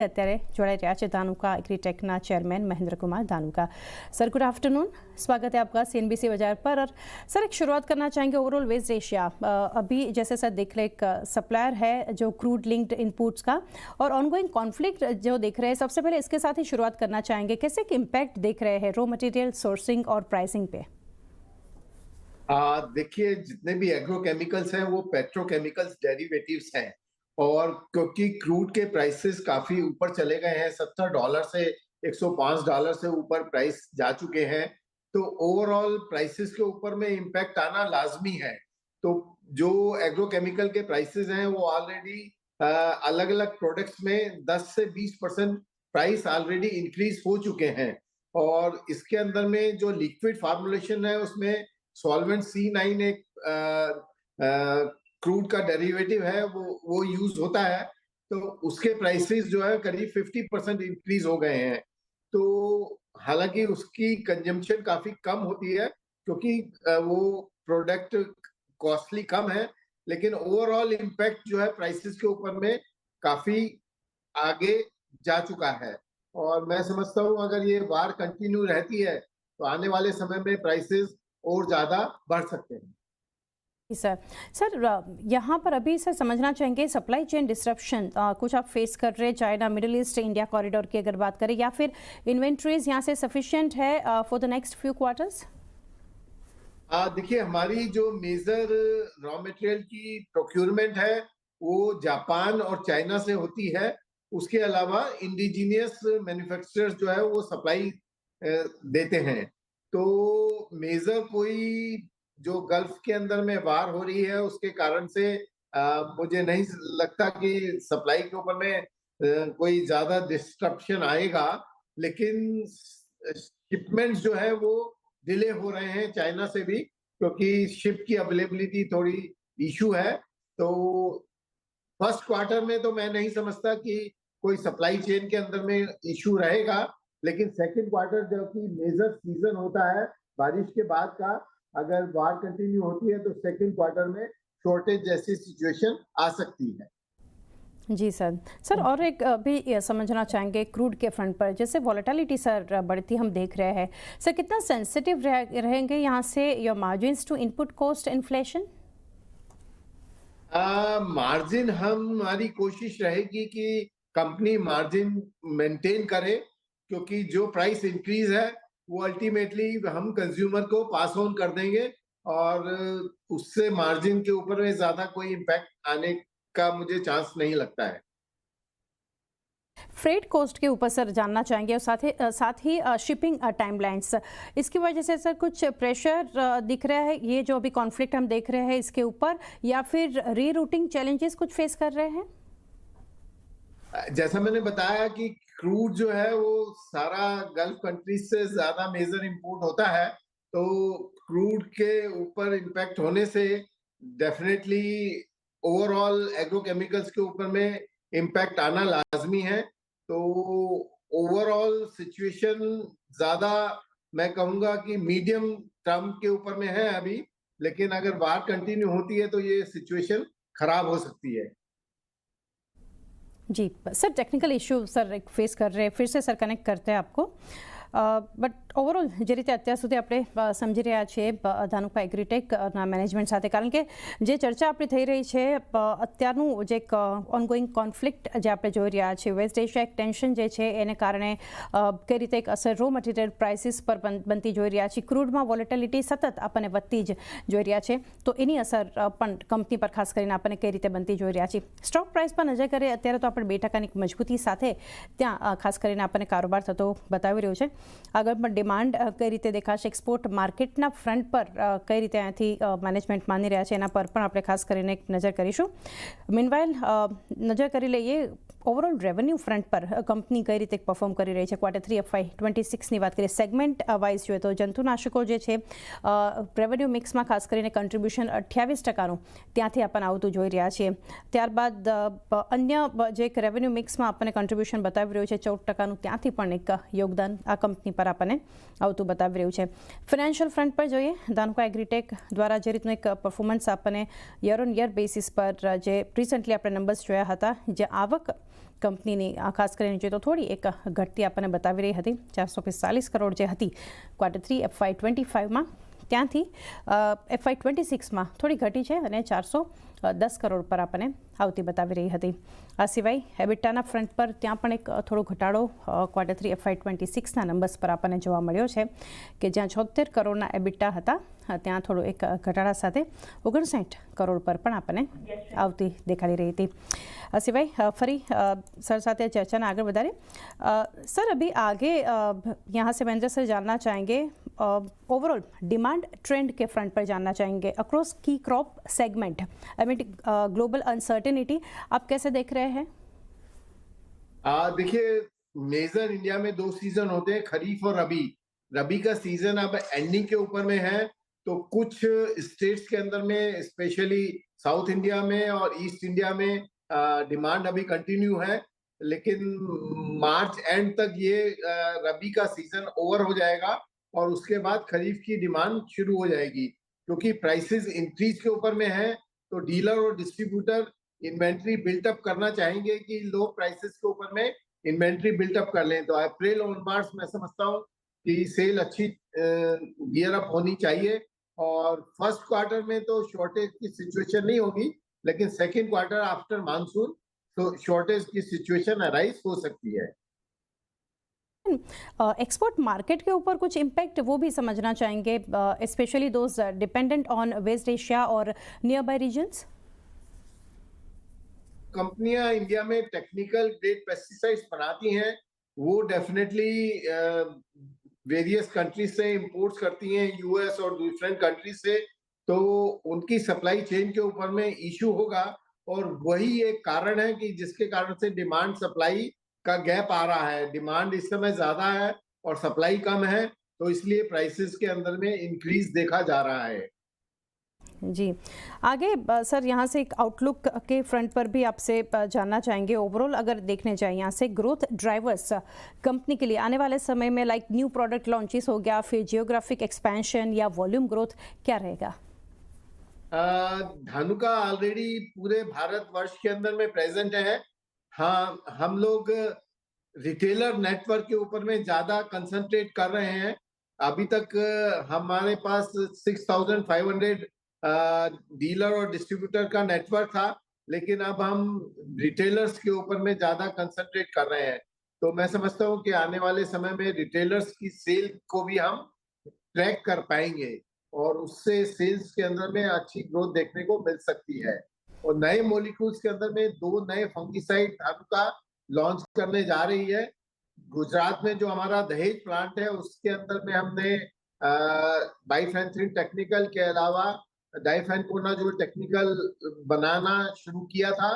અત્યારે જોડાઈ રહ્યા છે धानुका एग्रीटेकना chairman Mahendra Kumar Dhanuka. Sir good afternoon, स्वागत है आपका सीएनबीसी बाजार पर। और सर एक शुरुआत करना चाहेंगे ओवरऑल वेस्ट एशिया, अभी जैसे सर देख रहे एक सप्लायर है जो क्रूड लिंक्ड इनपुट्स का और ऑनगोइंग कॉन्फ्लिक्ट जो देख रहे हैं, सबसे पहले इसके साथ ही शुरुआत करना चाहेंगे, कैसे इम्पैक्ट देख रहे हैं रॉ मटेरियल सोर्सिंग और प्राइसिंग पे? देखिए, जितने भी एग्रोकेमिकल्स हैं वो पेट्रोकेमिकल्स डेरिवेटिव्स हैं, और क्योंकि क्रूड के प्राइसेस काफी ऊपर चले गए हैं, $70 से $105 से ऊपर प्राइस जा चुके हैं, तो ओवरऑल प्राइसेस के ऊपर में इम्पैक्ट आना लाजमी है। तो जो एग्रोकेमिकल के प्राइसेस हैं वो ऑलरेडी अलग अलग प्रोडक्ट्स में 10 से 20% प्राइस ऑलरेडी इंक्रीज हो चुके हैं, और इसके अंदर में जो लिक्विड फार्मूलेशन है उसमें सॉल्वेंट C9 एक क्रूड का डेरिवेटिव है, वो यूज होता है, तो उसके प्राइसेस जो है करीब 50% इंक्रीज हो गए हैं। तो हालांकि उसकी कंजम्पशन काफी कम होती है क्योंकि वो प्रोडक्ट कॉस्टली कम है, लेकिन ओवरऑल इम्पैक्ट जो है प्राइसेस के ऊपर में काफी आगे जा चुका है। और मैं समझता हूँ अगर ये वार कंटिन्यू रहती है तो आने वाले समय में प्राइसेस और ज्यादा बढ़ सकते हैं। सर यहाँ पर अभी सर समझना चाहेंगे सप्लाई चेन डिस्ट्रप्शन कुछ आप फेस कर रहे हैं, China middle east India corridor की अगर बात करें, या फिर इन्वेंट्रीज यहाँ से सफिशिएंट है for the next few quarters? देखिए, हमारी जो मेजर रॉ मटेरियल की प्रोक्यूरमेंट है वो जापान और चाइना से होती है। उसके अलावा इंडिजीनियस मैन्युफैक्चरर्स जो है वो सप्लाई देते हैं। तो मेजर कोई जो गल्फ के अंदर में वार हो रही है उसके कारण से मुझे नहीं लगता कि सप्लाई के ऊपर में कोई ज्यादा डिस्ट्रप्शन आएगा, लेकिन शिपमेंट्स जो है वो डिले हो रहे हैं चाइना से भी, क्योंकि शिप की अवेलेबिलिटी थोड़ी इशू है। तो फर्स्ट क्वार्टर में तो मैं नहीं समझता कि कोई सप्लाई चेन के अंदर में इशू रहेगा, लेकिन सेकंड क्वार्टर जो कि मेजर सीजन होता है बारिश के बाद का, अगर वार कंटिन्यू होती है तो सेकंड क्वार्टर में शॉर्टेज जैसी सिचुएशन आ सकती है। जी सर और एक भी समझना चाहेंगे क्रूड के फ्रंट पर, जैसे वॉलेटिलिटी सर बढ़ती हम देख रहे हैं, सर कितना सेंसिटिव रहेंगे यहाँ से your margins to input cost inflation? Margin हमारी कोशिश रहेगी कि कंपनी मार्जिन मेंटेन करे, क्योंकि जो प्राइस इंक्रीज है वो अल्टीमेटली हम कंज्यूमर को पास ऑन कर देंगे, और उससे मार्जिन के ऊपर में ज्यादा कोई इम्पैक्ट आने का मुझे चांस नहीं लगता है। फ्रेट कॉस्ट के ऊपर सर जानना चाहेंगे, और साथ ही शिपिंग टाइमलाइंस, इसकी वजह से सर कुछ प्रेशर दिख रहा है, ये जो अभी कॉन्फ्लिक्ट हम देख रहे हैं इसके ऊपर, या फिर रीरूटिंग चैलेंजेस कुछ फेस कर रहे हैं? जैसा मैंने बताया कि क्रूड जो है वो सारा गल्फ कंट्रीज से ज्यादा मेजर इंपोर्ट होता है, तो क्रूड के ऊपर इम्पैक्ट होने से डेफिनेटली ओवरऑल एग्रोकेमिकल्स के ऊपर में इम्पैक्ट आना लाजमी है। तो ओवरऑल सिचुएशन ज्यादा मैं कहूंगा कि मीडियम टर्म के ऊपर में है अभी, लेकिन अगर वार कंटिन्यू होती है तो ये सिचुएशन खराब हो सकती है। जी सर, टेक्निकल इश्यू सर एक फेस कर रहे हैं, फिर से सर कनेक्ट करते हैं आपको। બટ ઓવરઓલ જે રીતે અત્યાર સુધી આપણે સમજી રહ્યા છીએ ધાનુકા એગ્રીટેકના મેનેજમેન્ટ સાથે, કારણ કે જે ચર્ચા આપણી થઈ રહી છે અત્યારનું જે એક ઓનગોઈંગ કોન્ફ્લિક્ટ જે આપણે જોઈ રહ્યા છીએ, વેસ્ટ એશિયા એક ટેન્શન જે છે એને કારણે કઈ રીતે એક અસર રો મટીરિયલ પ્રાઇસીસ પર બનતી જોઈ રહ્યા છીએ, ક્રૂડમાં વોલેટિલિટી સતત આપણને વધતી જ જોઈ રહ્યા છે, તો એની અસર પણ કંપની પર ખાસ કરીને આપણને કઈ રીતે બનતી જોઈ રહ્યા છીએ। સ્ટોક પ્રાઇસ પર નજર કરીએ, અત્યારે તો આપણે 2% મજબૂતી સાથે ત્યાં ખાસ કરીને આપણને કારોબાર થતો બતાવી રહ્યો છે। આગળ પણ ડિમાન્ડ કઈ રીતે દેખાશે, એક્સપોર્ટ માર્કેટના ફ્રન્ટ પર કઈ રીતે અહીંયાથી મેનેજમેન્ટ માની રહ્યા છે એના પર પણ આપણે ખાસ કરીને એક નજર કરીશું। મીનવાઇલ નજર કરી લઈએ ઓવરઓલ રેવન્યુ ફ્રન્ટ પર કંપની કઈ રીતે પરફોર્મ કરી રહી છે Q3 FY26ની વાત કરીએ, સેગમેન્ટ વાઇઝ જોઈએ તો જંતુનાશકો જે છે રેવન્યુ મિક્સમાં ખાસ કરીને કન્ટ્રીબ્યુશન 28%નું ત્યાંથી આપણને આવતું જોઈ રહ્યા છીએ। ત્યારબાદ અન્ય જે એક રેવન્યુ મિક્સમાં આપણને કન્ટ્રીબ્યુશન બતાવી રહ્યું છે 14%નું, ત્યાંથી પણ એક યોગદાન આ કંપની પર આપણને આવતું બતાવી રહ્યું છે। ફાઇનાન્શિયલ ફ્રન્ટ પર જોઈએ, ધાનુકા એગ્રીટેક દ્વારા જે રીતનું એક પરફોર્મન્સ આપણને યર ઓન યર બેસિસ પર જે રિસન્ટલી આપણે નંબર્સ જોયા હતા, જે આવક કંપનીની ખાસ કરીને જોઈએ તો થોડી એક ઘટતી આપણને બતાવી રહી હતી 445 કરોડ જે હતી Q3 FY25માં ત્યાંથી FY26માં થોડી ઘટી છે અને 410 કરોડ પર આપણને આવતી બતાવી રહી હતી. આ સિવાય એબિટાના ફ્રન્ટ પર ત્યાં પણ એક થોડો ઘટાડો Q3 FY26ના નંબર્સ પર આપણને જોવા મળ્યો છે કે જ્યાં 76 કરોડના એબિટા હતા ત્યાં થોડો એક ઘટાડા સાથે 59 કરોડ પર પણ આપણને આવતી દેખાડી રહી હતી. આ સિવાય ફરી સર સાથે चर्चा आगे बढ़ा सर अभी आगे यहाँ से महेंद्र सर जानना चाहेंगे ओवरऑल डिमांड ट्रेंड के फ्रंट पर जानना चाहेंगे अक्रॉस की क्रॉप सेगमेंट एमिड ग्लोबल अनसर्टेनिटी आप कैसे देख रहे हैं? देखिए मेजर इंडिया में 2 सीजन होते हैं, खरीफ और रबी. रबी का सीजन अब एंडिंग के ऊपर में है, तो कुछ स्टेट्स के अंदर में स्पेशली साउथ इंडिया में और ईस्ट इंडिया में डिमांड अभी कंटिन्यू है, लेकिन मार्च एंड तक ये रबी का सीजन ओवर हो जाएगा और उसके बाद खरीफ की डिमांड शुरू हो जाएगी. क्योंकि प्राइसेस इंक्रीज के ऊपर में है, तो डीलर और डिस्ट्रीब्यूटर इन्वेंट्री बिल्टअप करना चाहेंगे कि लो प्राइसेस के ऊपर में इन्वेंट्री बिल्टअप कर लें. तो अप्रैल और मार्च में समझता हूँ कि सेल अच्छी गियर अप होनी चाहिए और फर्स्ट क्वार्टर में तो शॉर्टेज की सिचुएशन नहीं होगी, लेकिन सेकेंड क्वार्टर आफ्टर मानसून तो शॉर्टेज की सिचुएशन अराइज हो सकती है. एक्सपोर्ट मार्केट के ऊपर कुछ इम्पैक्ट वो भी समझना चाहेंगे, specially those dependent on West Asia और नियर बाय रीजन्स. कंपनियां इंडिया में टेक्निकल ग्रेड पेस्टिसाइड्स बनाती हैं, वो डेफिनेटली वेरियस कंट्रीज से इंपोर्ट्स करती हैं, यूएस और डिफरेंट कंट्रीज से, तो उनकी सप्लाई चेन के ऊपर में इशू होगा और वही एक कारण है कि जिसके कारण से डिमांड सप्लाई का गैप आ रहा है. डिमांड इस समय ज्यादा है और सप्लाई कम है, तो इसलिए प्राइसेस के अंदर में इंक्रीज देखा जा रहा है. जी आगे सर यहाँ से एक आउटलुक के फ्रंट पर भी आपसे जानना चाहेंगे. ओवरऑल अगर देखने जाए यहाँ से ग्रोथ ड्राइवर्स कंपनी के लिए आने वाले समय में लाइक न्यू प्रोडक्ट लॉन्चेस हो गया, फिर जियोग्राफिक एक्सपेंशन या वॉल्यूम ग्रोथ, क्या रहेगा? धानुका ऑलरेडी पूरे भारतवर्ष के अंदर में प्रेजेंट है. हाँ, हम लोग रिटेलर नेटवर्क के ऊपर में ज्यादा कंसंट्रेट कर रहे हैं. अभी तक हमारे पास 6,500 डीलर और डिस्ट्रीब्यूटर का नेटवर्क था, लेकिन अब हम रिटेलर्स के ऊपर में ज्यादा कंसंट्रेट कर रहे हैं. तो मैं समझता हूँ कि आने वाले समय में रिटेलर्स की सेल को भी हम ट्रैक कर पाएंगे और उससे सेल्स के अंदर में अच्छी ग्रोथ देखने को मिल सकती है. और नए मॉलिक्यूल्स के अंदर में 2 नए फंगिसाइड धानुका लॉन्च करने जा रही है. गुजरात में जो हमारा दहेज प्लांट है उसके अंदर में हमने बाइफेंथ्रिन टेक्निकल के अलावा डाइफेनकोनाजोल टेक्निकल बनाना शुरू किया था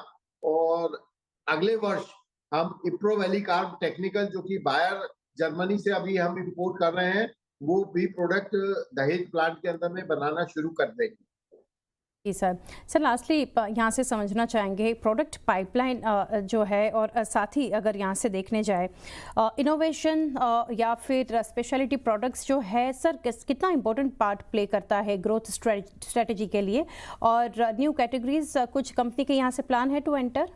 और अगले वर्ष हम इप्रोवेलिकार्ब टेक्निकल जो कि बायर जर्मनी से अभी हम इंपोर्ट कर रहे हैं, वो भी प्रोडक्ट दहेज प्लांट के अंदर में बनाना शुरू कर देंगे. जी सर लास्टली यहाँ से समझना चाहेंगे प्रोडक्ट पाइपलाइन जो है और साथ ही अगर यहाँ से देखने जाए इनोवेशन या फिर स्पेशलिटी प्रोडक्ट्स जो है सर कितना इम्पोर्टेंट पार्ट प्ले करता है ग्रोथ स्ट्रेटजी के लिए, और न्यू कैटेगरीज कुछ कंपनी के यहाँ से प्लान है टू एंटर?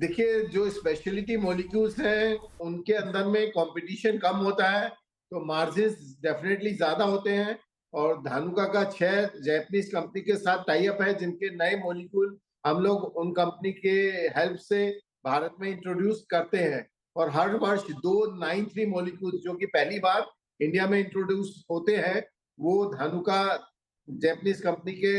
देखिए जो स्पेशलिटी मॉलिक्यूल्स हैं उनके अंदर में कंपटीशन कम होता है, तो मार्जिन्स डेफिनेटली ज्यादा होते हैं और धानुका का 6 जैपनीज कंपनी के साथ टाई अप है जिनके नए मॉलिक्यूल हम लोग उन कंपनी के हेल्प से भारत में इंट्रोड्यूस करते हैं. और हर वर्ष 2 9-3 मॉलिक्यूल जो कि पहली बार इंडिया में इंट्रोड्यूस होते हैं वो धानुका जैपनीज कंपनी के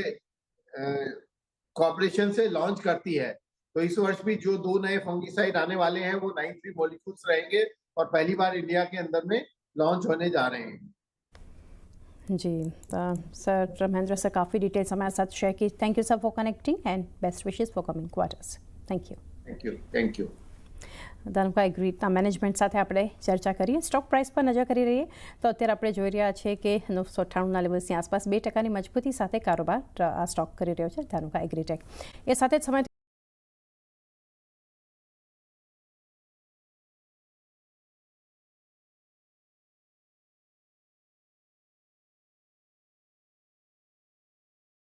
कॉर्पोरेशन से लॉन्च करती है. तो इस वर्ष भी जो 2 नए फंगिसाइड आने वाले हैं वो 9-3 मॉलिक्यूल्स रहेंगे और पहली बार इंडिया के अंदर में लॉन्च होने जा रहे हैं. जी सर महेंद्र सर काफ़ी डिटेल्स हमारे साथ शेयर की. Thank you sir for connecting and best wishes for coming quarters. Thank you. Dhanuka એગ્રીના મેનેજમેન્ટ સાથે આપણે ચર્ચા કરીએ. સ્ટોક પ્રાઇસ પર નજર કરી રહીએ તો અત્યારે આપણે જોઈ રહ્યા છીએ કે 998ના લેવલ્સની આસપાસ 2% મજબૂતી સાથે કારોબાર આ સ્ટોક કરી રહ્યો છે ધાનુકા એગ્રીટેક. એ સાથે જ સમય